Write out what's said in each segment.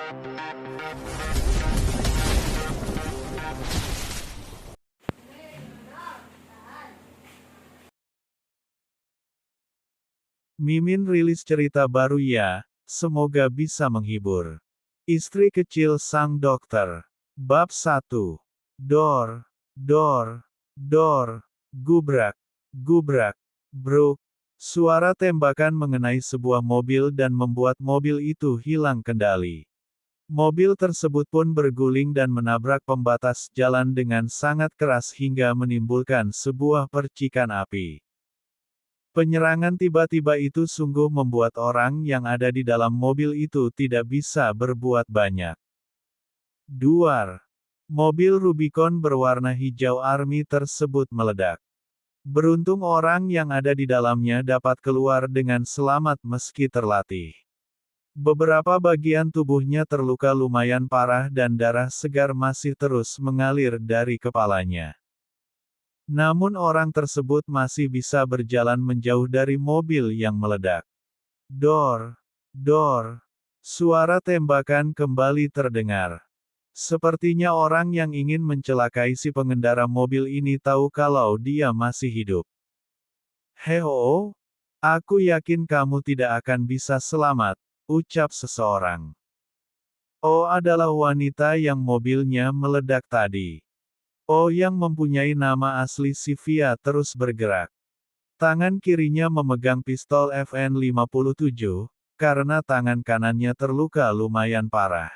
Mimin rilis cerita baru ya, semoga bisa menghibur. Istri kecil sang dokter. Bab 1. Dor, dor, dor, gubrak, gubrak, bruk. Suara tembakan mengenai sebuah mobil dan membuat mobil itu hilang kendali. Mobil tersebut pun berguling dan menabrak pembatas jalan dengan sangat keras hingga menimbulkan sebuah percikan api. Penyerangan tiba-tiba itu sungguh membuat orang yang ada di dalam mobil itu tidak bisa berbuat banyak. Duar. Mobil Rubicon berwarna hijau Army tersebut meledak. Beruntung orang yang ada di dalamnya dapat keluar dengan selamat meski terlatih. Beberapa bagian tubuhnya terluka lumayan parah dan darah segar masih terus mengalir dari kepalanya. Namun orang tersebut masih bisa berjalan menjauh dari mobil yang meledak. Dor, dor. Suara tembakan kembali terdengar. Sepertinya orang yang ingin mencelakai si pengendara mobil ini tahu kalau dia masih hidup. Heo, aku yakin kamu tidak akan bisa selamat, ucap seseorang. Oh, adalah wanita yang mobilnya meledak tadi. Oh, yang mempunyai nama asli Sivia terus bergerak. Tangan kirinya memegang pistol FN-57, karena tangan kanannya terluka lumayan parah.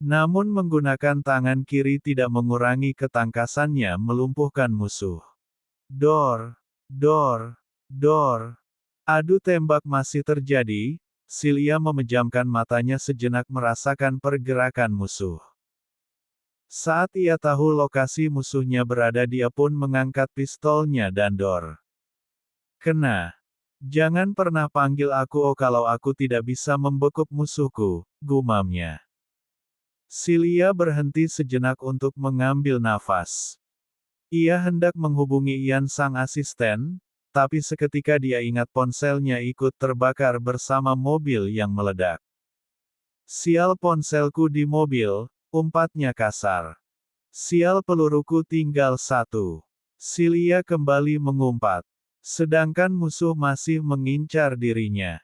Namun menggunakan tangan kiri tidak mengurangi ketangkasannya melumpuhkan musuh. Dor, dor, dor. Adu tembak masih terjadi, Silia memejamkan matanya sejenak merasakan pergerakan musuh. Saat ia tahu lokasi musuhnya berada dia pun mengangkat pistolnya dan dor. Kena. Jangan pernah panggil aku kalau aku tidak bisa membekuk musuhku, gumamnya. Silia berhenti sejenak untuk mengambil nafas. Ia hendak menghubungi Ian sang asisten, tapi seketika dia ingat ponselnya ikut terbakar bersama mobil yang meledak. Sial ponselku di mobil, umpatnya kasar. Sial peluruku tinggal satu. Silia kembali mengumpat. Sedangkan musuh masih mengincar dirinya.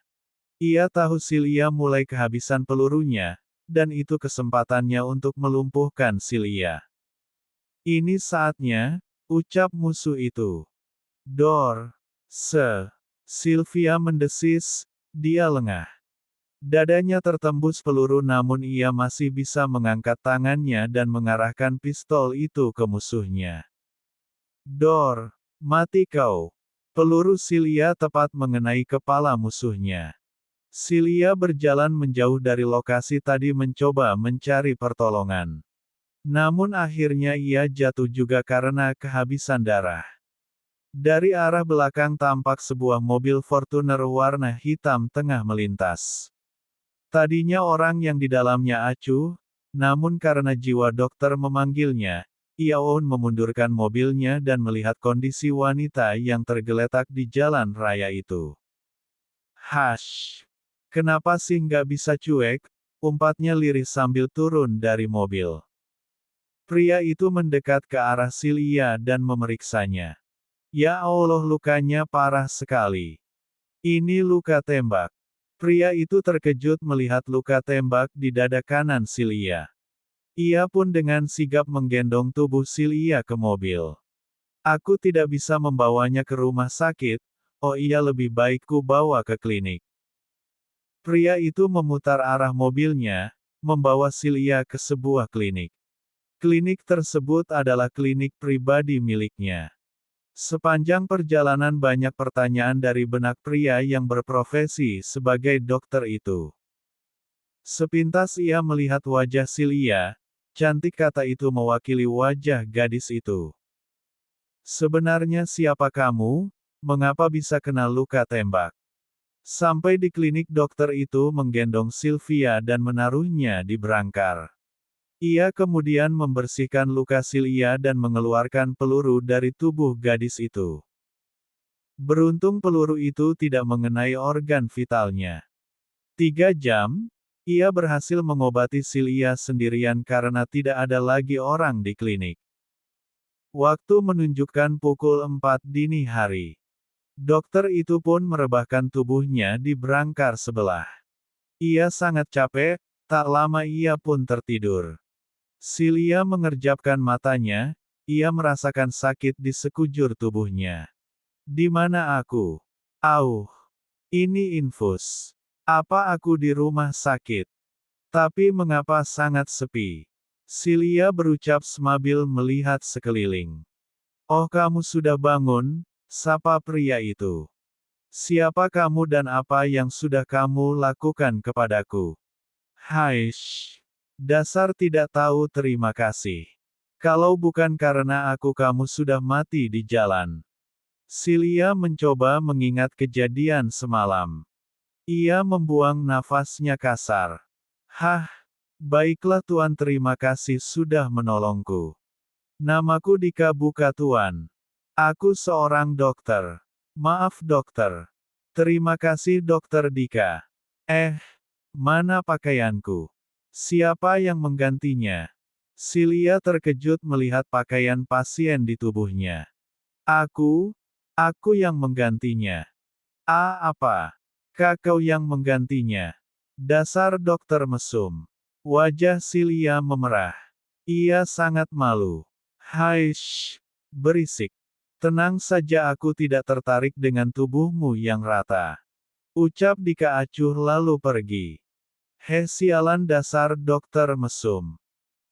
Ia tahu Silia mulai kehabisan pelurunya, dan itu kesempatannya untuk melumpuhkan Silia. Ini saatnya, ucap musuh itu. Dor. Sylvia mendesis, dia lengah. Dadanya tertembus peluru namun ia masih bisa mengangkat tangannya dan mengarahkan pistol itu ke musuhnya. Dor, mati kau. Peluru Silia tepat mengenai kepala musuhnya. Silia berjalan menjauh dari lokasi tadi mencoba mencari pertolongan. Namun akhirnya ia jatuh juga karena kehabisan darah. Dari arah belakang tampak sebuah mobil Fortuner warna hitam tengah melintas. Tadinya orang yang di dalamnya acuh, namun karena jiwa dokter memanggilnya, ia memundurkan mobilnya dan melihat kondisi wanita yang tergeletak di jalan raya itu. Hash! Kenapa sih nggak bisa cuek? Umpatnya lirih sambil turun dari mobil. Pria itu mendekat ke arah Silia dan memeriksanya. Ya Allah, lukanya parah sekali. Ini luka tembak. Pria itu terkejut melihat luka tembak di dada kanan Silia. Ia pun dengan sigap menggendong tubuh Silia ke mobil. Aku tidak bisa membawanya ke rumah sakit, oh iya lebih baik ku bawa ke klinik. Pria itu memutar arah mobilnya, membawa Silia ke sebuah klinik. Klinik tersebut adalah klinik pribadi miliknya. Sepanjang perjalanan banyak pertanyaan dari benak pria yang berprofesi sebagai dokter itu. Sepintas ia melihat wajah Silia, cantik kata itu mewakili wajah gadis itu. Sebenarnya siapa kamu? Mengapa bisa kena luka tembak? Sampai di klinik dokter itu menggendong Sylvia dan menaruhnya di berangkar. Ia kemudian membersihkan luka Silia dan mengeluarkan peluru dari tubuh gadis itu. Beruntung peluru itu tidak mengenai organ vitalnya. 3 jam, Ia berhasil mengobati Silia sendirian karena tidak ada lagi orang di klinik. Waktu menunjukkan pukul 4 dini hari. Dokter itu pun merebahkan tubuhnya di berangkar sebelah. Ia sangat capek, tak lama ia pun tertidur. Silia mengerjapkan matanya, ia merasakan sakit di sekujur tubuhnya. Di mana aku? Auh, ini infus. Apa aku di rumah sakit? Tapi mengapa sangat sepi? Silia berucap sambil melihat sekeliling. Oh, kamu sudah bangun, sapa pria itu. Siapa kamu dan apa yang sudah kamu lakukan kepadaku? Haish. Dasar tidak tahu terima kasih. Kalau bukan karena aku kamu sudah mati di jalan. Silia mencoba mengingat kejadian semalam. Ia membuang nafasnya kasar. Hah, baiklah Tuan, terima kasih sudah menolongku. Namaku Dika Buka Tuan. Aku seorang dokter. Maaf dokter. Terima kasih Dokter Dika. Mana pakaianku? Siapa yang menggantinya? Silia terkejut melihat pakaian pasien di tubuhnya. Aku yang menggantinya. Apa? Kau yang menggantinya. Dasar dokter mesum. Wajah Silia memerah. Ia sangat malu. Haish, berisik. Tenang saja, aku tidak tertarik dengan tubuhmu yang rata. Ucap Dika acuh lalu pergi. Sialan dasar dokter mesum.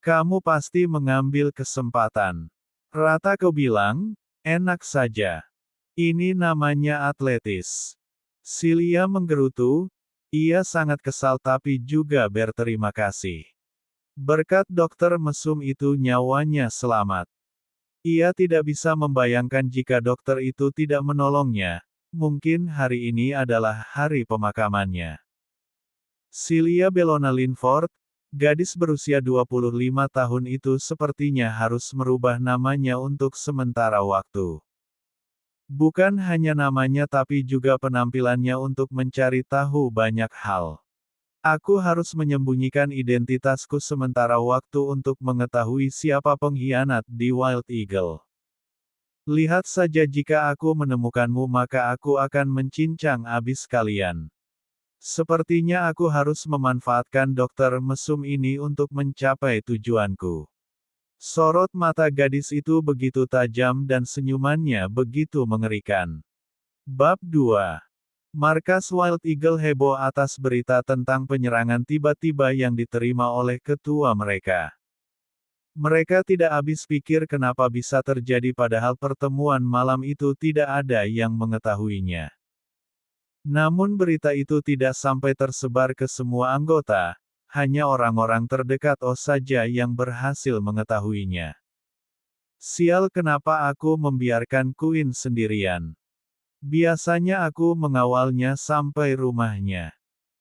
Kamu pasti mengambil kesempatan. Rata kau bilang, enak saja. Ini namanya atletis. Silia menggerutu, ia sangat kesal tapi juga berterima kasih. Berkat dokter mesum itu nyawanya selamat. Ia tidak bisa membayangkan jika dokter itu tidak menolongnya. Mungkin hari ini adalah hari pemakamannya. Silia Bellona Linford, gadis berusia 25 tahun itu sepertinya harus merubah namanya untuk sementara waktu. Bukan hanya namanya tapi juga penampilannya untuk mencari tahu banyak hal. Aku harus menyembunyikan identitasku sementara waktu untuk mengetahui siapa pengkhianat di Wild Eagle. Lihat saja, jika aku menemukanmu maka aku akan mencincang abis kalian. Sepertinya aku harus memanfaatkan dokter mesum ini untuk mencapai tujuanku. Sorot mata gadis itu begitu tajam dan senyumannya begitu mengerikan. Bab 2. Markas Wild Eagle heboh atas berita tentang penyerangan tiba-tiba yang diterima oleh ketua mereka. Mereka tidak habis pikir kenapa bisa terjadi padahal pertemuan malam itu tidak ada yang mengetahuinya. Namun berita itu tidak sampai tersebar ke semua anggota, hanya orang-orang terdekat saja yang berhasil mengetahuinya. Sial, kenapa aku membiarkan Queen sendirian? Biasanya aku mengawalnya sampai rumahnya.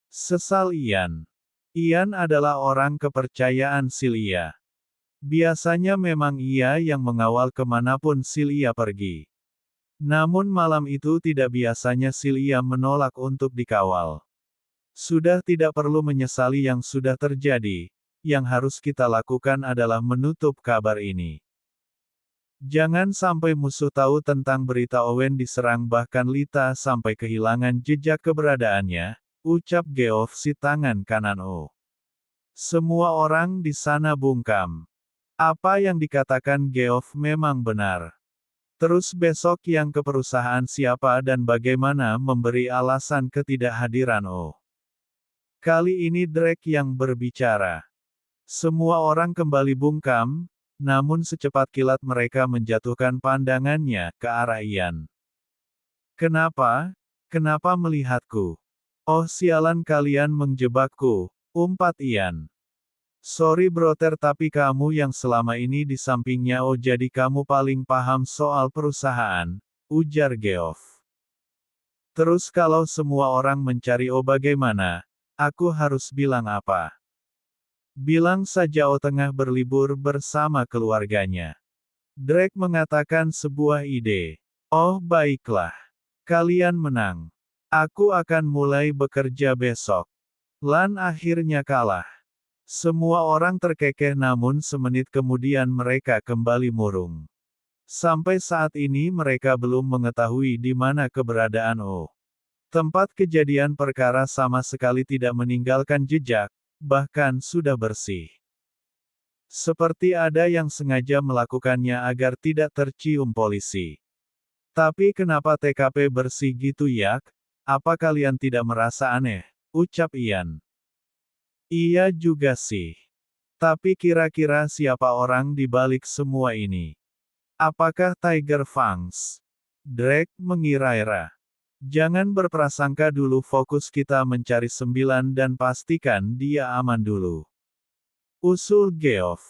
Sesal Ian. Ian adalah orang kepercayaan Silia. Biasanya memang ia yang mengawal kemanapun Silia pergi. Namun malam itu tidak biasanya Silia menolak untuk dikawal. Sudah tidak perlu menyesali yang sudah terjadi, yang harus kita lakukan adalah menutup kabar ini. Jangan sampai musuh tahu tentang berita Owen diserang, bahkan Lita sampai kehilangan jejak keberadaannya, ucap Geoff si tangan kanan O. Semua orang di sana bungkam. Apa yang dikatakan Geoff memang benar. Terus besok yang ke perusahaan siapa dan bagaimana memberi alasan ketidakhadiran O. Kali ini Drake yang berbicara. Semua orang kembali bungkam, namun secepat kilat mereka menjatuhkan pandangannya ke arah Ian. Kenapa? Kenapa melihatku? Oh sialan, kalian menjebakku, umpat Ian. Sorry brother, tapi kamu yang selama ini di sampingnya jadi kamu paling paham soal perusahaan, ujar Geoff. Terus kalau semua orang mencari bagaimana? Aku harus bilang apa? Bilang saja tengah berlibur bersama keluarganya. Drake mengatakan sebuah ide. Oh baiklah. Kalian menang. Aku akan mulai bekerja besok. Lan akhirnya kalah. Semua orang terkekeh namun semenit kemudian mereka kembali murung. Sampai saat ini mereka belum mengetahui di mana keberadaan O. Tempat kejadian perkara sama sekali tidak meninggalkan jejak, bahkan sudah bersih. Seperti ada yang sengaja melakukannya agar tidak tercium polisi. Tapi kenapa TKP bersih gitu yak? Apa kalian tidak merasa aneh? Ucap Ian. Iya juga sih. Tapi kira-kira siapa orang di balik semua ini? Apakah Tiger Fangs? Drake mengira-ira. Jangan berprasangka dulu, fokus kita mencari 9 dan pastikan dia aman dulu. Usul Geoff.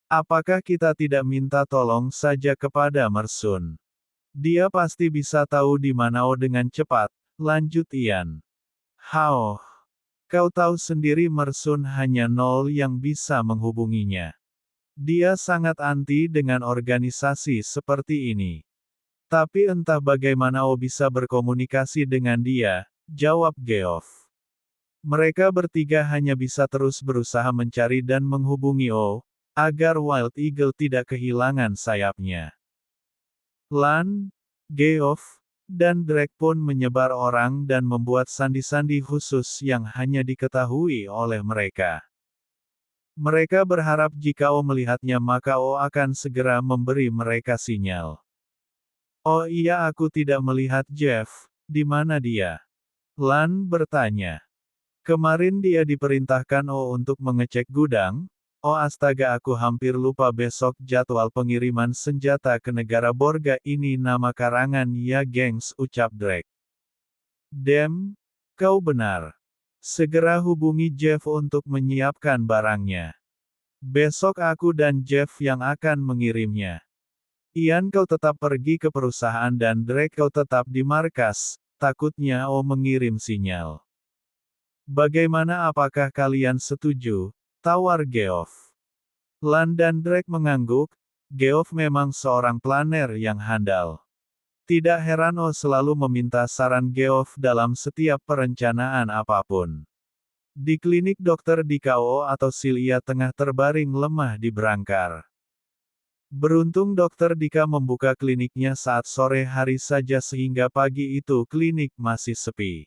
Apakah kita tidak minta tolong saja kepada Mersun? Dia pasti bisa tahu di mana O dengan cepat, lanjut Ian. Hao. Kau tahu sendiri Mersun hanya 0 yang bisa menghubunginya. Dia sangat anti dengan organisasi seperti ini. Tapi entah bagaimana O bisa berkomunikasi dengan dia, jawab Geoff. Mereka bertiga hanya bisa terus berusaha mencari dan menghubungi O, agar Wild Eagle tidak kehilangan sayapnya. Lan, Geoff, dan Drake pun menyebar orang dan membuat sandi-sandi khusus yang hanya diketahui oleh mereka. Mereka berharap jika O melihatnya maka O akan segera memberi mereka sinyal. Oh iya, aku tidak melihat Jeff, di mana dia? Lan bertanya. Kemarin dia diperintahkan O untuk mengecek gudang. Oh astaga, aku hampir lupa, besok jadwal pengiriman senjata ke negara Borga. Ini nama karangan ya gengs, ucap Drake. Dem, kau benar. Segera hubungi Jeff untuk menyiapkan barangnya. Besok aku dan Jeff yang akan mengirimnya. Ian, kau tetap pergi ke perusahaan dan Drake kau tetap di markas, takutnya O mengirim sinyal. Bagaimana, apakah kalian setuju? Tawar Geoff. Lan dan Drake mengangguk. Geoff memang seorang planer yang handal. Tidak heran O selalu meminta saran Geoff dalam setiap perencanaan apapun. Di klinik dokter Dika, O atau Sylvia tengah terbaring lemah di berangkar. Beruntung dokter Dika membuka kliniknya saat sore hari saja sehingga pagi itu klinik masih sepi.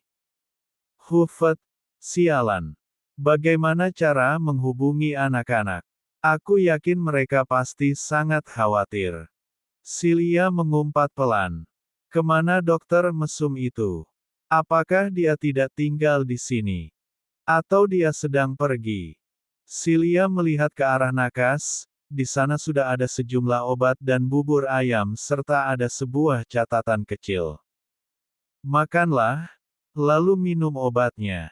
Hufet, sialan. Bagaimana cara menghubungi anak-anak? Aku yakin mereka pasti sangat khawatir. Sylvia mengumpat pelan. Kemana dokter mesum itu? Apakah dia tidak tinggal di sini? Atau dia sedang pergi? Sylvia melihat ke arah nakas. Di sana sudah ada sejumlah obat dan bubur ayam serta ada sebuah catatan kecil. Makanlah, lalu minum obatnya.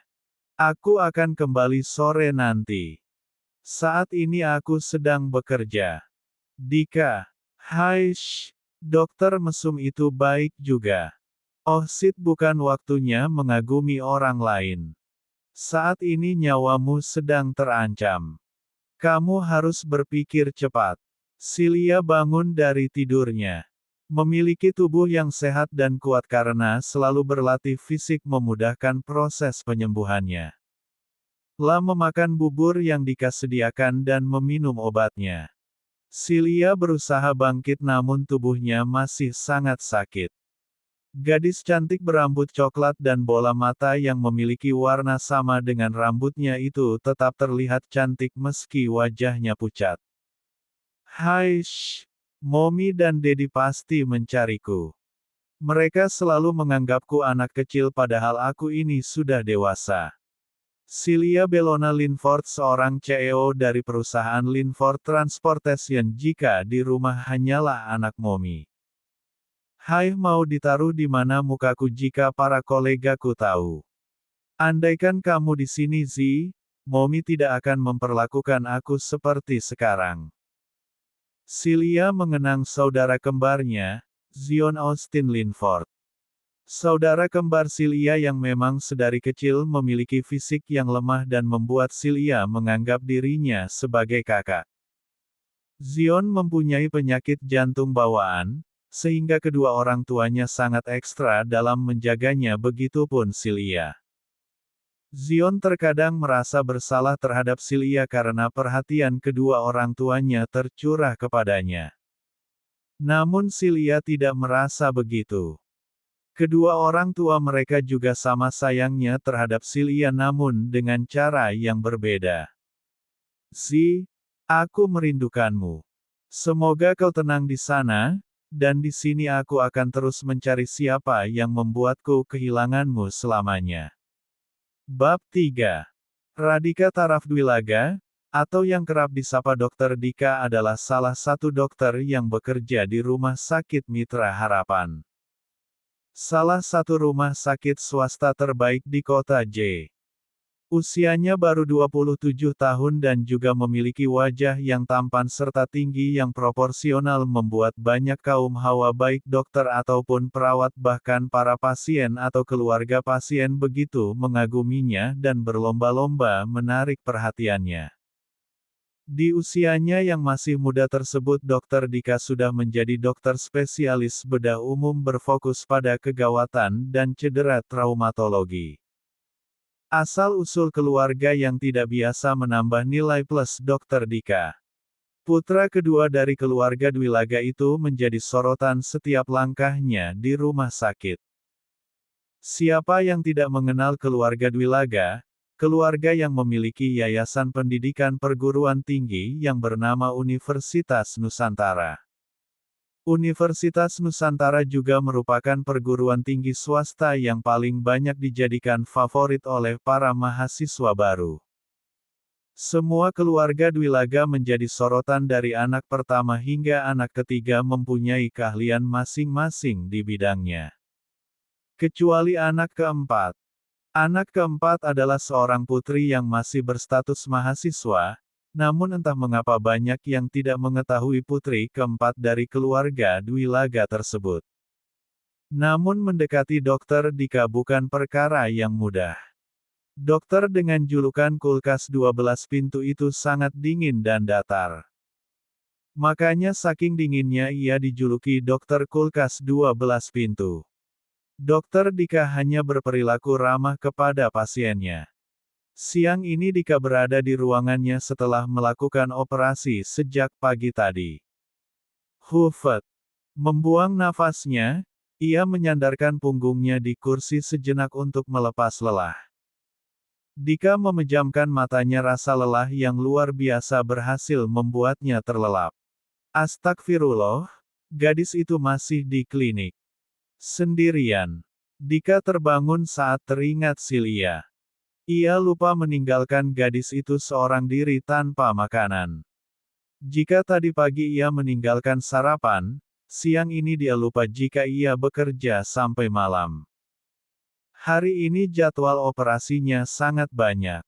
Aku akan kembali sore nanti. Saat ini aku sedang bekerja. Dika. Hai shh. Dokter mesum itu baik juga. Oh shit, bukan waktunya mengagumi orang lain. Saat ini nyawamu sedang terancam. Kamu harus berpikir cepat. Sylvia bangun dari tidurnya. Memiliki tubuh yang sehat dan kuat karena selalu berlatih fisik memudahkan proses penyembuhannya. La memakan bubur yang Dika sediakan dan meminum obatnya. Sylvia berusaha bangkit namun tubuhnya masih sangat sakit. Gadis cantik berambut coklat dan bola mata yang memiliki warna sama dengan rambutnya itu tetap terlihat cantik meski wajahnya pucat. Hai shh. Mommy dan Daddy pasti mencariku. Mereka selalu menganggapku anak kecil padahal aku ini sudah dewasa. Sylvia Bellona Linford, seorang CEO dari perusahaan Linford Transportation, jika di rumah hanyalah anak Mommy. Hai, mau ditaruh di mana mukaku jika para kolegaku tahu? Andaikan kamu di sini Zi, Mommy tidak akan memperlakukan aku seperti sekarang. Sylvia mengenang saudara kembarnya, Zion Austin Linford. Saudara kembar Sylvia yang memang sedari kecil memiliki fisik yang lemah dan membuat Sylvia menganggap dirinya sebagai kakak. Zion mempunyai penyakit jantung bawaan, sehingga kedua orang tuanya sangat ekstra dalam menjaganya, begitupun Sylvia. Zion terkadang merasa bersalah terhadap Silia karena perhatian kedua orang tuanya tercurah kepadanya. Namun Silia tidak merasa begitu. Kedua orang tua mereka juga sama sayangnya terhadap Silia namun dengan cara yang berbeda. "Zi, aku merindukanmu. Semoga kau tenang di sana, dan di sini aku akan terus mencari siapa yang membuatku kehilanganmu selamanya." Bab 3. Radhika Tarafdwilaga, atau yang kerap disapa Dokter Dika adalah salah satu dokter yang bekerja di Rumah Sakit Mitra Harapan. Salah satu rumah sakit swasta terbaik di kota J. Usianya baru 27 tahun dan juga memiliki wajah yang tampan serta tinggi yang proporsional membuat banyak kaum hawa baik dokter ataupun perawat bahkan para pasien atau keluarga pasien begitu mengaguminya dan berlomba-lomba menarik perhatiannya. Di usianya yang masih muda tersebut Dr. Dika sudah menjadi dokter spesialis bedah umum berfokus pada kegawatan dan cedera traumatologi. Asal-usul keluarga yang tidak biasa menambah nilai plus Dr. Dika. Putra kedua dari keluarga Dwilaga itu menjadi sorotan setiap langkahnya di rumah sakit. Siapa yang tidak mengenal keluarga Dwilaga, keluarga yang memiliki yayasan pendidikan perguruan tinggi yang bernama Universitas Nusantara. Universitas Nusantara juga merupakan perguruan tinggi swasta yang paling banyak dijadikan favorit oleh para mahasiswa baru. Semua keluarga Dwilaga menjadi sorotan dari anak pertama hingga anak ketiga mempunyai keahlian masing-masing di bidangnya. Kecuali anak keempat. Anak keempat adalah seorang putri yang masih berstatus mahasiswa, namun entah mengapa banyak yang tidak mengetahui putri keempat dari keluarga Dwilaga tersebut. Namun mendekati Dokter Dika bukan perkara yang mudah. Dokter dengan julukan kulkas 12 pintu itu sangat dingin dan datar. Makanya saking dinginnya ia dijuluki Dokter Kulkas 12 Pintu. Dokter Dika hanya berperilaku ramah kepada pasiennya. Siang ini Dika berada di ruangannya setelah melakukan operasi sejak pagi tadi. Hufet. Membuang nafasnya, ia menyandarkan punggungnya di kursi sejenak untuk melepas lelah. Dika memejamkan matanya rasa lelah yang luar biasa berhasil membuatnya terlelap. Astagfirullah, gadis itu masih di klinik. Sendirian. Dika terbangun saat teringat Silia. Ia lupa meninggalkan gadis itu seorang diri tanpa makanan. Jika tadi pagi ia meninggalkan sarapan, siang ini dia lupa jika ia bekerja sampai malam. Hari ini jadwal operasinya sangat banyak.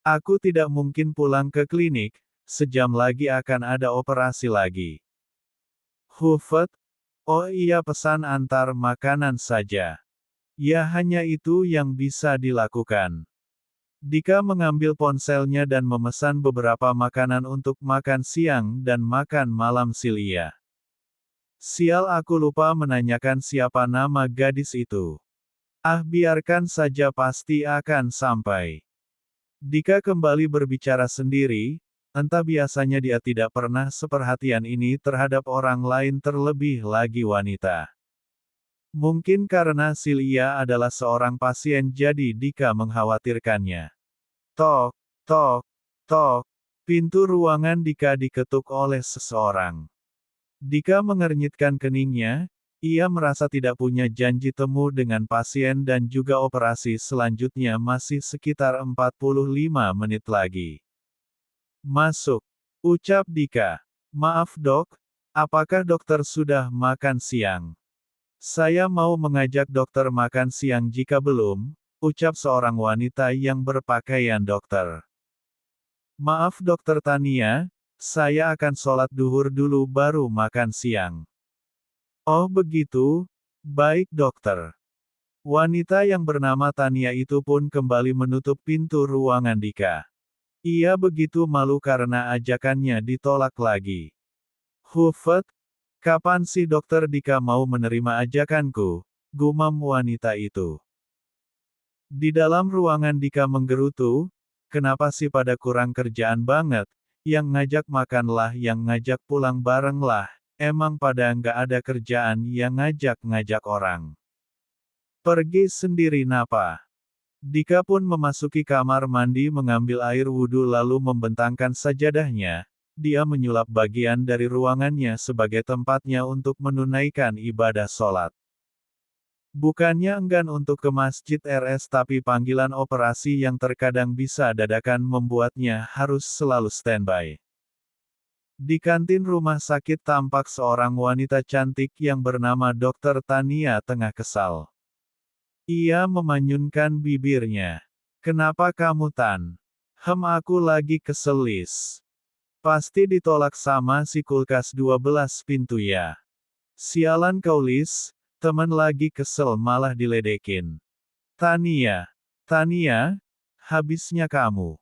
Aku tidak mungkin pulang ke klinik, sejam lagi akan ada operasi lagi. Hufet, oh iya pesan antar makanan saja. Ya hanya itu yang bisa dilakukan. Dika mengambil ponselnya dan memesan beberapa makanan untuk makan siang dan makan malam Silia. Sial aku lupa menanyakan siapa nama gadis itu. Ah biarkan saja pasti akan sampai. Dika kembali berbicara sendiri, entah biasanya dia tidak pernah seperhatian ini terhadap orang lain terlebih lagi wanita. Mungkin karena Silia adalah seorang pasien jadi Dika mengkhawatirkannya. Tok, tok, tok. Pintu ruangan Dika diketuk oleh seseorang. Dika mengernyitkan keningnya, ia merasa tidak punya janji temu dengan pasien dan juga operasi selanjutnya masih sekitar 45 menit lagi. Masuk, ucap Dika. Maaf dok, apakah dokter sudah makan siang? Saya mau mengajak dokter makan siang jika belum, ucap seorang wanita yang berpakaian dokter. Maaf dokter Tania, saya akan sholat duhur dulu baru makan siang. Oh begitu, baik dokter. Wanita yang bernama Tania itu pun kembali menutup pintu ruangan Dika. Ia begitu malu karena ajakannya ditolak lagi. Hufet, kapan sih dokter Dika mau menerima ajakanku? Gumam wanita itu. Di dalam ruangan Dika menggerutu, kenapa sih pada kurang kerjaan banget, yang ngajak makan lah yang ngajak pulang bareng lah, emang pada nggak ada kerjaan yang ngajak-ngajak orang. Pergi sendiri napa? Dika pun memasuki kamar mandi mengambil air wudhu lalu membentangkan sajadahnya, dia menyulap bagian dari ruangannya sebagai tempatnya untuk menunaikan ibadah sholat. Bukannya enggan untuk ke masjid RS tapi panggilan operasi yang terkadang bisa dadakan membuatnya harus selalu standby. Di kantin rumah sakit tampak seorang wanita cantik yang bernama Dr. Tania tengah kesal. Ia memanyunkan bibirnya. Kenapa kamu Tan? Aku lagi kesel Lis. Pasti ditolak sama si kulkas 12 pintu ya. Sialan kau Lis, temen lagi kesel malah diledekin. Tania, habisnya kamu.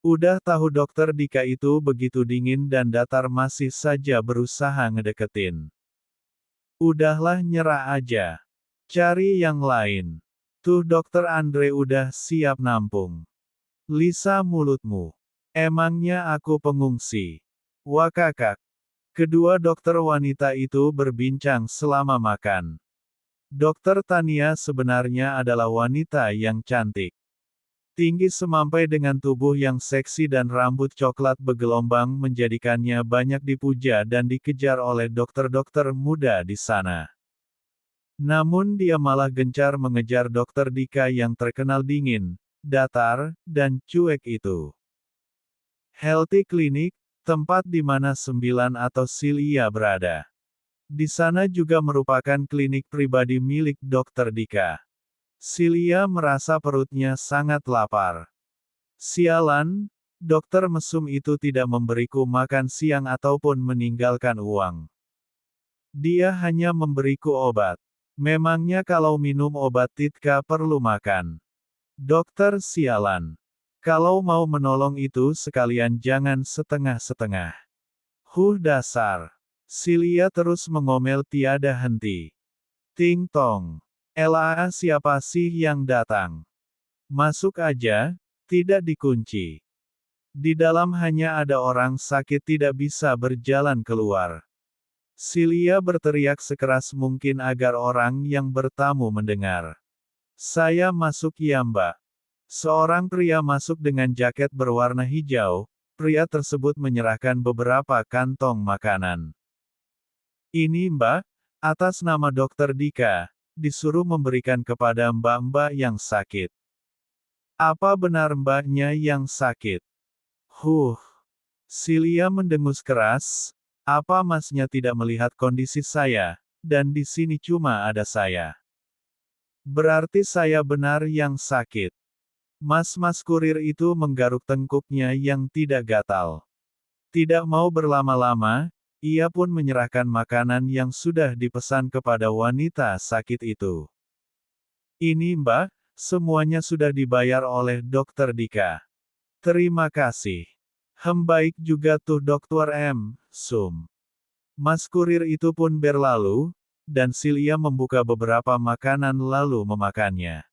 Udah tahu dokter Dika itu begitu dingin dan datar masih saja berusaha ngedeketin. Udahlah nyerah aja. Cari yang lain. Tuh dokter Andre udah siap nampung. Lisa mulutmu. Emangnya aku pengungsi? Wah kakak. Kedua dokter wanita itu berbincang selama makan. Dokter Tania sebenarnya adalah wanita yang cantik. Tinggi semampai dengan tubuh yang seksi dan rambut coklat bergelombang menjadikannya banyak dipuja dan dikejar oleh dokter-dokter muda di sana. Namun dia malah gencar mengejar dokter Dika yang terkenal dingin, datar, dan cuek itu. Healthy Clinic, tempat di mana 9 atau Silia berada. Di sana juga merupakan klinik pribadi milik dokter Dika. Silia merasa perutnya sangat lapar. Sialan, dokter mesum itu tidak memberiku makan siang ataupun meninggalkan uang. Dia hanya memberiku obat. Memangnya kalau minum obat Titka perlu makan? Dokter sialan. Kalau mau menolong itu sekalian jangan setengah-setengah. Dasar. Silia terus mengomel tiada henti. Ting tong. Elah siapa sih yang datang? Masuk aja, tidak dikunci. Di dalam hanya ada orang sakit tidak bisa berjalan keluar. Silia berteriak sekeras mungkin agar orang yang bertamu mendengar. Saya masuk ya mbak. Seorang pria masuk dengan jaket berwarna hijau, pria tersebut menyerahkan beberapa kantong makanan. Ini mbak, atas nama dokter Dika, disuruh memberikan kepada mbak-mbak yang sakit. Apa benar mbaknya yang sakit? Silia mendengus keras. Apa masnya tidak melihat kondisi saya, dan di sini cuma ada saya. Berarti saya benar yang sakit. Mas-mas kurir itu menggaruk tengkuknya yang tidak gatal. Tidak mau berlama-lama, ia pun menyerahkan makanan yang sudah dipesan kepada wanita sakit itu. Ini mbak, semuanya sudah dibayar oleh dokter Dika. Terima kasih. Baik juga tuh dokter Sum. Mas kurir itu pun berlalu, dan Silia membuka beberapa makanan lalu memakannya.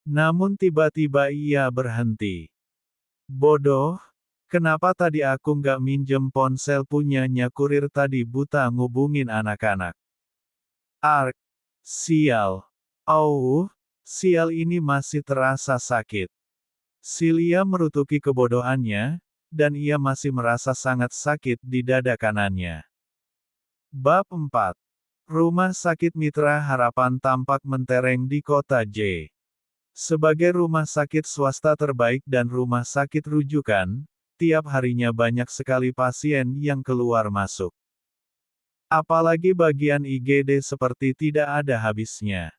Namun tiba-tiba ia berhenti. Bodoh, kenapa tadi aku nggak minjem ponsel punyanya kurir tadi buta ngubungin anak-anak. Ark, sial. Sial ini masih terasa sakit. Silia merutuki kebodohannya, dan ia masih merasa sangat sakit di dada kanannya. Bab 4. Rumah Sakit Mitra Harapan tampak mentereng di kota J. Sebagai rumah sakit swasta terbaik dan rumah sakit rujukan, tiap harinya banyak sekali pasien yang keluar masuk. Apalagi bagian IGD seperti tidak ada habisnya.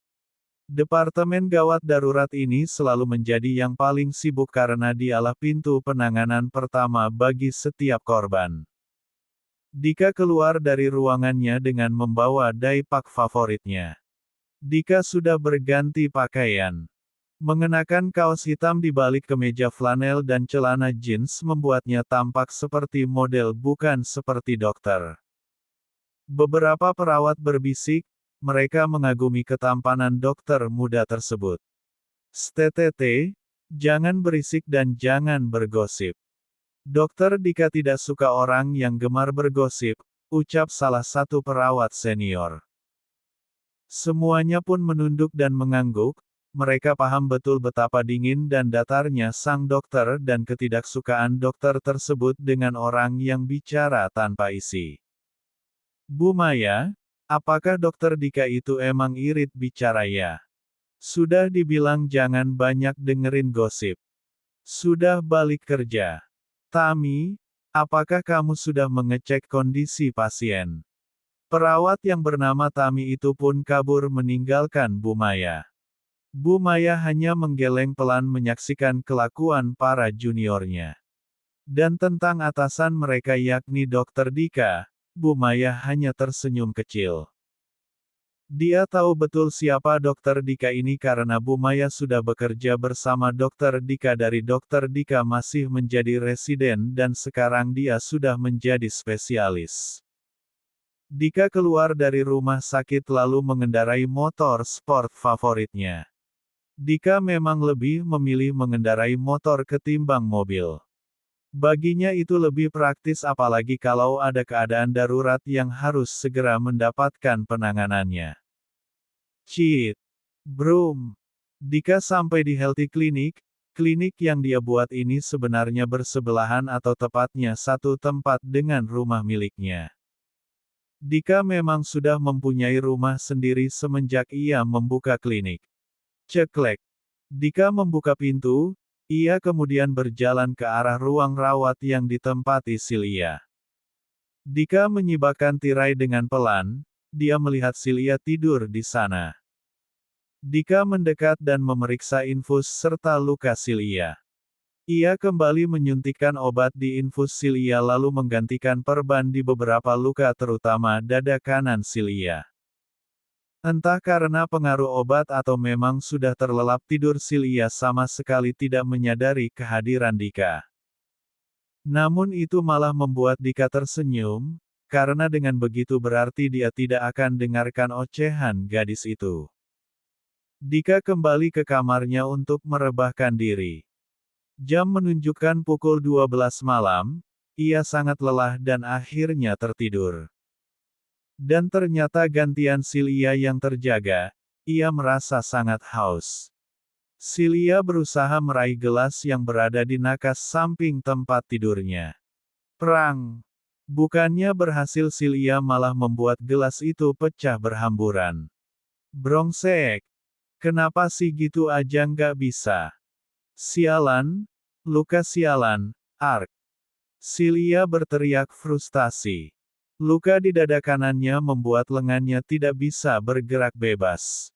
Departemen gawat darurat ini selalu menjadi yang paling sibuk karena dialah pintu penanganan pertama bagi setiap korban. Dika keluar dari ruangannya dengan membawa daipak favoritnya. Dika sudah berganti pakaian. Mengenakan kaos hitam di balik kemeja flanel dan celana jeans membuatnya tampak seperti model bukan seperti dokter. Beberapa perawat berbisik, mereka mengagumi ketampanan dokter muda tersebut. "STTT, jangan berisik dan jangan bergosip. Dokter Dika tidak suka orang yang gemar bergosip," ucap salah satu perawat senior. Semuanya pun menunduk dan mengangguk, mereka paham betul betapa dingin dan datarnya sang dokter dan ketidaksukaan dokter tersebut dengan orang yang bicara tanpa isi. "Bu Maya, apakah dokter Dika itu emang irit bicara ya? Sudah dibilang jangan banyak dengerin gosip. Sudah balik kerja. Tami, apakah kamu sudah mengecek kondisi pasien?" Perawat yang bernama Tami itu pun kabur meninggalkan Bu Maya. Bu Maya hanya menggeleng pelan menyaksikan kelakuan para juniornya. Dan tentang atasan mereka yakni Dokter Dika, Bu Maya hanya tersenyum kecil. Dia tahu betul siapa Dokter Dika ini karena Bu Maya sudah bekerja bersama Dokter Dika dari Dokter Dika masih menjadi residen dan sekarang dia sudah menjadi spesialis. Dika keluar dari rumah sakit lalu mengendarai motor sport favoritnya. Dika memang lebih memilih mengendarai motor ketimbang mobil. Baginya itu lebih praktis apalagi kalau ada keadaan darurat yang harus segera mendapatkan penanganannya. Cheat. Broom. Dika sampai di Healthy Clinic. Klinik yang dia buat ini sebenarnya bersebelahan atau tepatnya satu tempat dengan rumah miliknya. Dika memang sudah mempunyai rumah sendiri semenjak ia membuka klinik. Ceklek. Dika membuka pintu, ia kemudian berjalan ke arah ruang rawat yang ditempati Silia. Dika menyibakkan tirai dengan pelan, dia melihat Silia tidur di sana. Dika mendekat dan memeriksa infus serta luka Silia. Ia kembali menyuntikkan obat di infus Silia lalu menggantikan perban di beberapa luka terutama dada kanan Silia. Entah karena pengaruh obat atau memang sudah terlelap tidur Silia sama sekali tidak menyadari kehadiran Dika. Namun itu malah membuat Dika tersenyum, karena dengan begitu berarti dia tidak akan dengarkan ocehan gadis itu. Dika kembali ke kamarnya untuk merebahkan diri. Jam menunjukkan pukul 12 malam, ia sangat lelah dan akhirnya tertidur. Dan ternyata gantian Silia yang terjaga, ia merasa sangat haus. Silia berusaha meraih gelas yang berada di nakas samping tempat tidurnya. Perang! Bukannya berhasil Silia malah membuat gelas itu pecah berhamburan. Brongsek! Kenapa sih gitu aja nggak bisa? Sialan! Luka sialan, Ark! Silia berteriak frustasi. Luka di dada kanannya membuat lengannya tidak bisa bergerak bebas.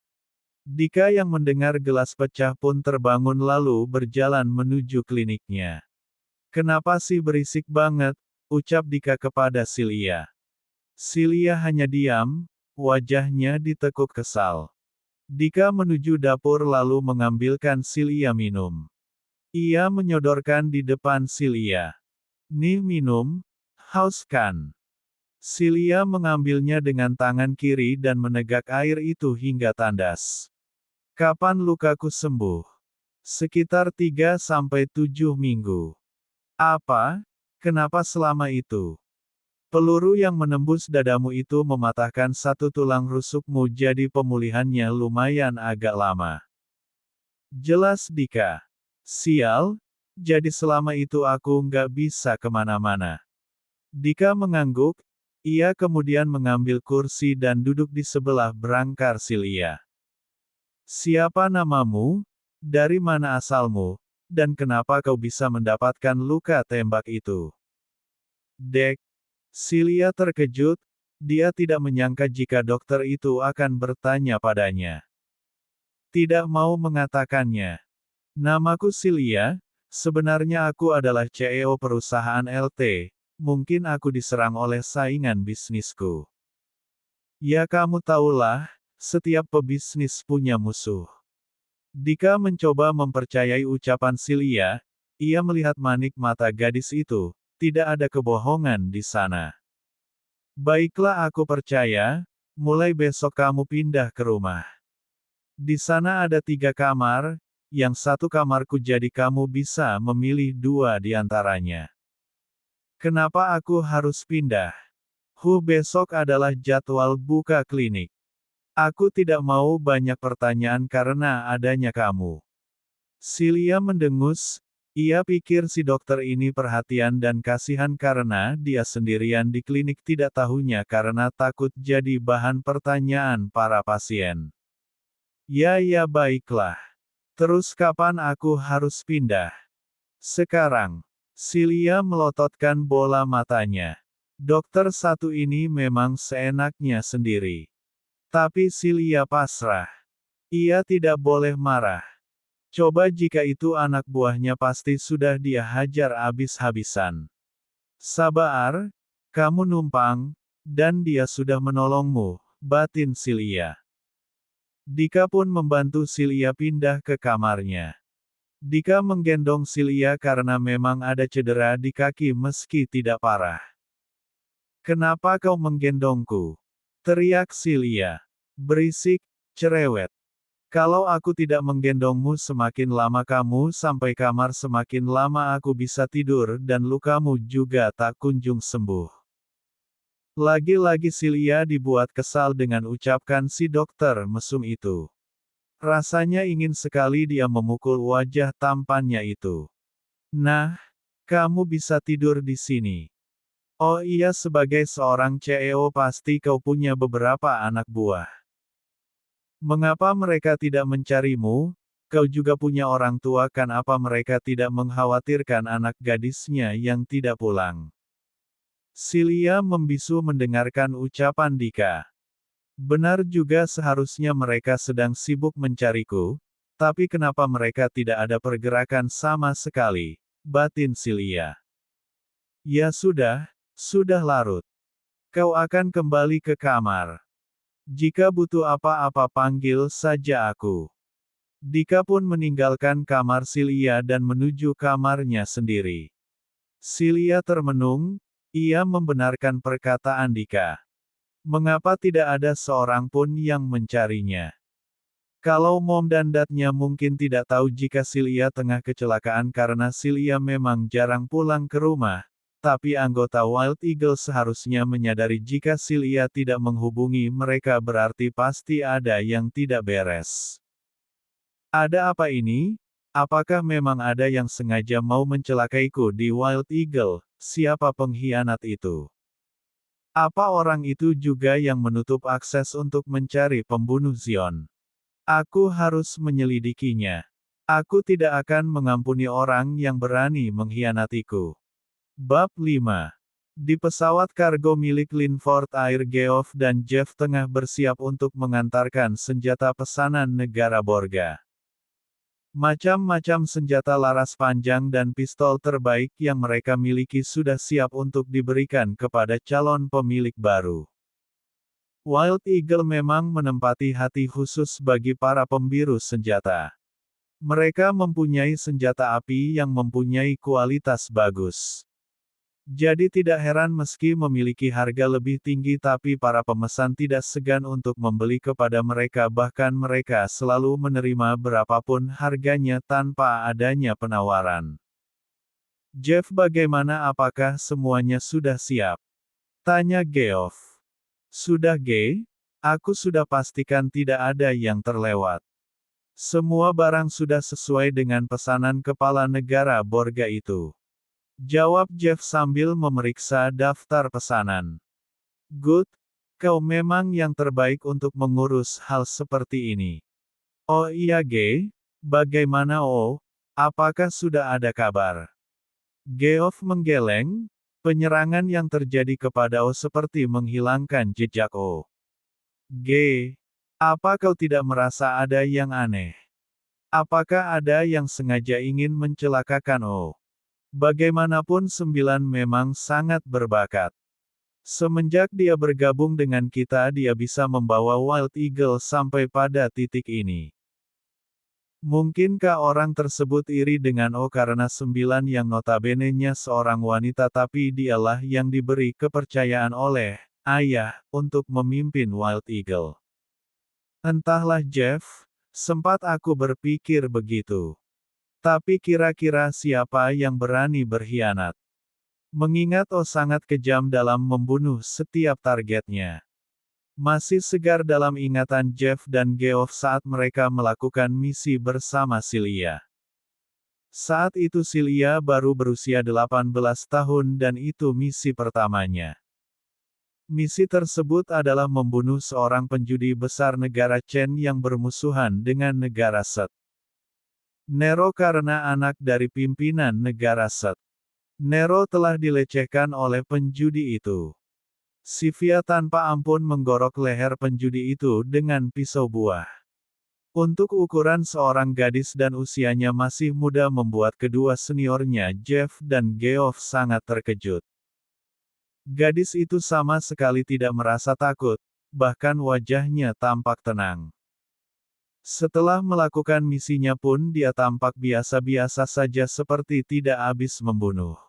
Dika yang mendengar gelas pecah pun terbangun lalu berjalan menuju kliniknya. "Kenapa sih berisik banget?" ucap Dika kepada Silia. Silia hanya diam, wajahnya ditekuk kesal. Dika menuju dapur lalu mengambilkan Silia minum. Ia menyodorkan di depan Silia. "Nih minum, haus kan?" Silia mengambilnya dengan tangan kiri dan menegak air itu hingga tandas. "Kapan lukaku sembuh?" "Sekitar 3-7 minggu." "Apa? Kenapa selama itu?" "Peluru yang menembus dadamu itu mematahkan satu tulang rusukmu jadi pemulihannya lumayan agak lama." Jelas Dika. "Sial, jadi selama itu aku nggak bisa kemana-mana." Dika mengangguk, ia kemudian mengambil kursi dan duduk di sebelah berangkar Silia. "Siapa namamu? Dari mana asalmu? Dan kenapa kau bisa mendapatkan luka tembak itu?" "Dek." Silia terkejut, dia tidak menyangka jika dokter itu akan bertanya padanya. Tidak mau mengatakannya. "Namaku Silia, sebenarnya aku adalah CEO perusahaan LT, mungkin aku diserang oleh saingan bisnisku." "Ya kamu tahulah, setiap pebisnis punya musuh." Dika mencoba mempercayai ucapan Silia, ia melihat manik mata gadis itu, tidak ada kebohongan di sana. "Baiklah aku percaya, mulai besok kamu pindah ke rumah. Di sana ada 3 kamar, yang satu kamarku jadi kamu bisa memilih dua di antaranya. Kenapa aku harus pindah? Besok adalah jadwal buka klinik. Aku tidak mau banyak pertanyaan karena adanya kamu. Silia mendengus. Ia pikir si dokter ini perhatian dan kasihan karena dia sendirian di klinik tidak tahunya karena takut jadi bahan pertanyaan para pasien. Ya baiklah. Terus kapan aku harus pindah? Sekarang. Silia melototkan bola matanya. Dokter satu ini memang seenaknya sendiri. Tapi Silia pasrah. Ia tidak boleh marah. Coba jika itu anak buahnya pasti sudah dia hajar habis-habisan. Sabar, kamu numpang, dan dia sudah menolongmu, batin Silia. Dika pun membantu Silia pindah ke kamarnya. Dika menggendong Silia karena memang ada cedera di kaki meski tidak parah. Kenapa kau menggendongku? Teriak Silia. Berisik, cerewet. Kalau aku tidak menggendongmu semakin lama kamu sampai kamar semakin lama aku bisa tidur dan lukamu juga tak kunjung sembuh. Lagi-lagi Silia dibuat kesal dengan ucapan si dokter mesum itu. Rasanya ingin sekali dia memukul wajah tampannya itu. Nah, kamu bisa tidur di sini. Oh iya sebagai seorang CEO pasti kau punya beberapa anak buah. Mengapa mereka tidak mencarimu? Kau juga punya orang tua kan apa mereka tidak mengkhawatirkan anak gadisnya yang tidak pulang? Silia membisu mendengarkan ucapan Dika. Benar juga seharusnya mereka sedang sibuk mencariku, tapi kenapa mereka tidak ada pergerakan sama sekali, batin Silia. Ya sudah larut. Kau akan kembali ke kamar. Jika butuh apa-apa panggil saja aku. Dika pun meninggalkan kamar Silia dan menuju kamarnya sendiri. Silia termenung, ia membenarkan perkataan Dika. Mengapa tidak ada seorang pun yang mencarinya? Kalau mom dan dadnya mungkin tidak tahu jika Silia tengah kecelakaan karena Silia memang jarang pulang ke rumah, tapi anggota Wild Eagle seharusnya menyadari jika Silia tidak menghubungi mereka berarti pasti ada yang tidak beres. Ada apa ini? Apakah memang ada yang sengaja mau mencelakaiku di Wild Eagle? Siapa pengkhianat itu? Apa orang itu juga yang menutup akses untuk mencari pembunuh Zion? Aku harus menyelidikinya. Aku tidak akan mengampuni orang yang berani mengkhianatiku. Bab 5. Di pesawat kargo milik Linford Air Geoff dan Jeff tengah bersiap untuk mengantarkan senjata pesanan negara Borga. Macam-macam senjata laras panjang dan pistol terbaik yang mereka miliki sudah siap untuk diberikan kepada calon pemilik baru. Wild Eagle memang menempati hati khusus bagi para pembiru senjata. Mereka mempunyai senjata api yang mempunyai kualitas bagus. Jadi tidak heran meski memiliki harga lebih tinggi tapi para pemesan tidak segan untuk membeli kepada mereka bahkan mereka selalu menerima berapapun harganya tanpa adanya penawaran. Jeff bagaimana apakah semuanya sudah siap? Tanya Geoff. Sudah aku sudah pastikan tidak ada yang terlewat. Semua barang sudah sesuai dengan pesanan kepala negara Borga itu. Jawab Jeff sambil memeriksa daftar pesanan. Good, kau memang yang terbaik untuk mengurus hal seperti ini. Oh iya bagaimana apakah sudah ada kabar? Geoff menggeleng, penyerangan yang terjadi kepada seperti menghilangkan jejak apa kau tidak merasa ada yang aneh? Apakah ada yang sengaja ingin mencelakakan Bagaimanapun Sembilan memang sangat berbakat. Semenjak dia bergabung dengan kita dia bisa membawa Wild Eagle sampai pada titik ini. Mungkinkah orang tersebut iri dengan karena Sembilan yang notabene-nya seorang wanita tapi dialah yang diberi kepercayaan oleh ayah untuk memimpin Wild Eagle? Entahlah Jeff, Sempat aku berpikir begitu. Tapi kira-kira siapa yang berani berkhianat? Mengingat Oh sangat kejam dalam membunuh setiap targetnya. Masih segar dalam ingatan Jeff dan Geoff saat mereka melakukan misi bersama Celia. Saat itu Celia baru berusia 18 tahun dan itu misi pertamanya. Misi tersebut adalah membunuh seorang penjudi besar negara Chen yang bermusuhan dengan negara Set. Nero karena anak dari pimpinan negara Set. Nero telah dilecehkan oleh penjudi itu. Sivia tanpa ampun menggorok leher penjudi itu dengan pisau buah. Untuk ukuran seorang gadis dan usianya masih muda membuat kedua seniornya Jeff dan Geoff sangat terkejut. Gadis itu sama sekali tidak merasa takut, bahkan wajahnya tampak tenang. Setelah melakukan misinya pun dia tampak biasa-biasa saja seperti tidak habis membunuh.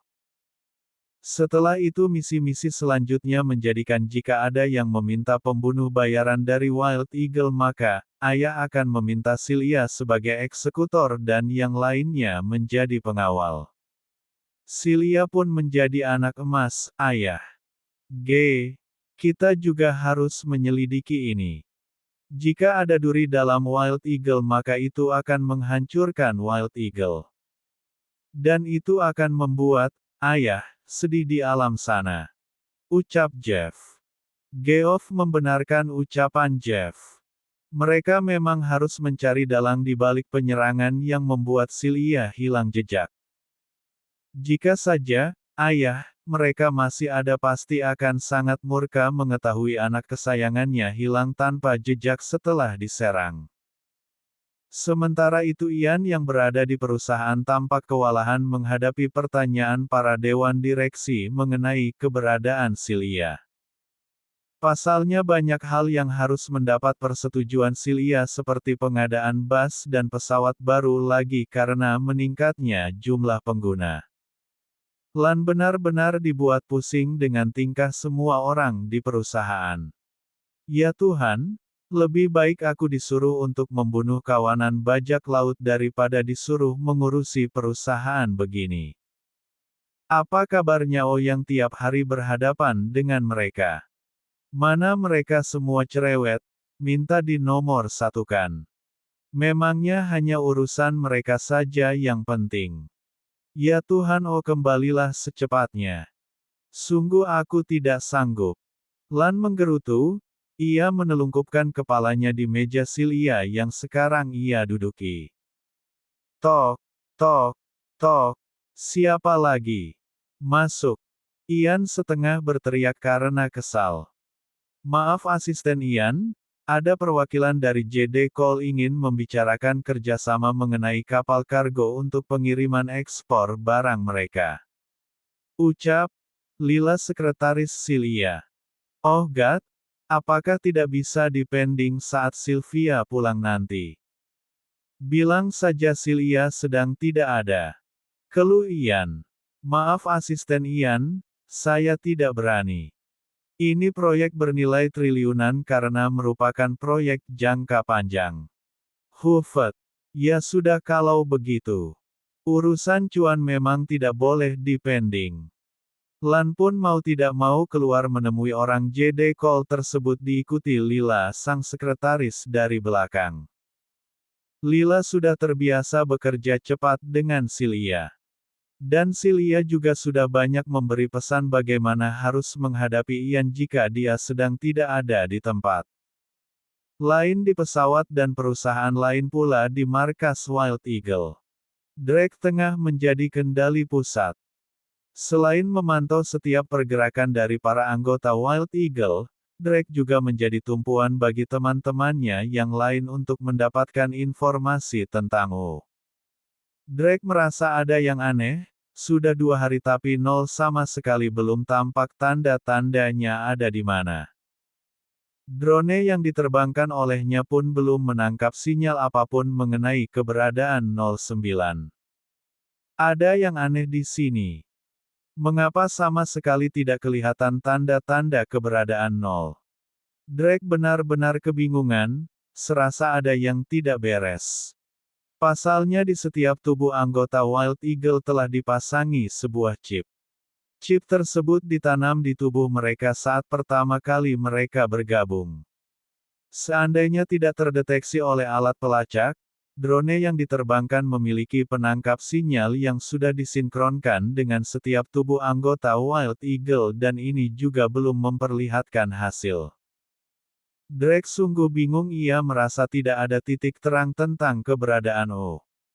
Setelah itu misi-misi selanjutnya menjadikan jika ada yang meminta pembunuh bayaran dari Wild Eagle maka, ayah akan meminta Celia sebagai eksekutor dan yang lainnya menjadi pengawal. Celia pun menjadi anak emas, ayah. Kita juga harus menyelidiki ini. Jika ada duri dalam Wild Eagle maka itu akan menghancurkan Wild Eagle. Dan itu akan membuat, ayah, sedih di alam sana. Ucap Jeff. Geoff membenarkan ucapan Jeff. Mereka memang harus mencari dalang di balik penyerangan yang membuat Celia hilang jejak. Jika saja, ayah, mereka masih ada pasti akan sangat murka mengetahui anak kesayangannya hilang tanpa jejak setelah diserang. Sementara itu Ian yang berada di perusahaan tampak kewalahan menghadapi pertanyaan para dewan direksi mengenai keberadaan Celia. Pasalnya banyak hal yang harus mendapat persetujuan Celia seperti pengadaan bus dan pesawat baru lagi karena meningkatnya jumlah pengguna. Lan benar-benar dibuat pusing dengan tingkah semua orang di perusahaan. Ya Tuhan, lebih baik aku disuruh untuk membunuh kawanan bajak laut daripada disuruh mengurusi perusahaan begini. Apa kabarnya Oh yang tiap hari berhadapan dengan mereka? Mana mereka semua cerewet, minta dinomor satukan. Memangnya hanya urusan mereka saja yang penting. Ya Tuhan Oh kembalilah secepatnya. Sungguh aku tidak sanggup. Lan menggerutu, ia menelungkupkan kepalanya di meja Celia yang sekarang ia duduki. Tok, tok, tok. Siapa lagi? Masuk. Ian setengah berteriak karena kesal. Maaf asisten Ian, ada perwakilan dari JD Cole ingin membicarakan kerjasama mengenai kapal kargo untuk pengiriman ekspor barang mereka. Ucap Lila sekretaris Celia. Oh God, apakah tidak bisa dipending saat Sylvia pulang nanti? Bilang saja Celia sedang tidak ada. Keluh Ian. Maaf asisten Ian, saya tidak berani. Ini proyek bernilai triliunan karena merupakan proyek jangka panjang. Hufet. Ya sudah kalau begitu. Urusan cuan memang tidak boleh dipending. Lan pun mau tidak mau keluar menemui orang JD Cole tersebut diikuti Lila sang sekretaris dari belakang. Lila sudah terbiasa bekerja cepat dengan Celia. Dan Celia juga sudah banyak memberi pesan bagaimana harus menghadapi Ian jika dia sedang tidak ada di tempat. Lain di pesawat dan perusahaan lain pula di markas Wild Eagle. Drake tengah menjadi kendali pusat. Selain memantau setiap pergerakan dari para anggota Wild Eagle, Drake juga menjadi tumpuan bagi teman-temannya yang lain untuk mendapatkan informasi tentang O. Drake merasa ada yang aneh, sudah 2 hari tapi nol sama sekali belum tampak tanda-tandanya ada di mana. Drone yang diterbangkan olehnya pun belum menangkap sinyal apapun mengenai keberadaan 09. Ada yang aneh di sini. Mengapa sama sekali tidak kelihatan tanda-tanda keberadaan 0? Drake benar-benar kebingungan, serasa ada yang tidak beres. Pasalnya di setiap tubuh anggota Wild Eagle telah dipasangi sebuah chip. Chip tersebut ditanam di tubuh mereka saat pertama kali mereka bergabung. Seandainya tidak terdeteksi oleh alat pelacak, drone yang diterbangkan memiliki penangkap sinyal yang sudah disinkronkan dengan setiap tubuh anggota Wild Eagle dan ini juga belum memperlihatkan hasil. Drake sungguh bingung, ia merasa tidak ada titik terang tentang keberadaan O.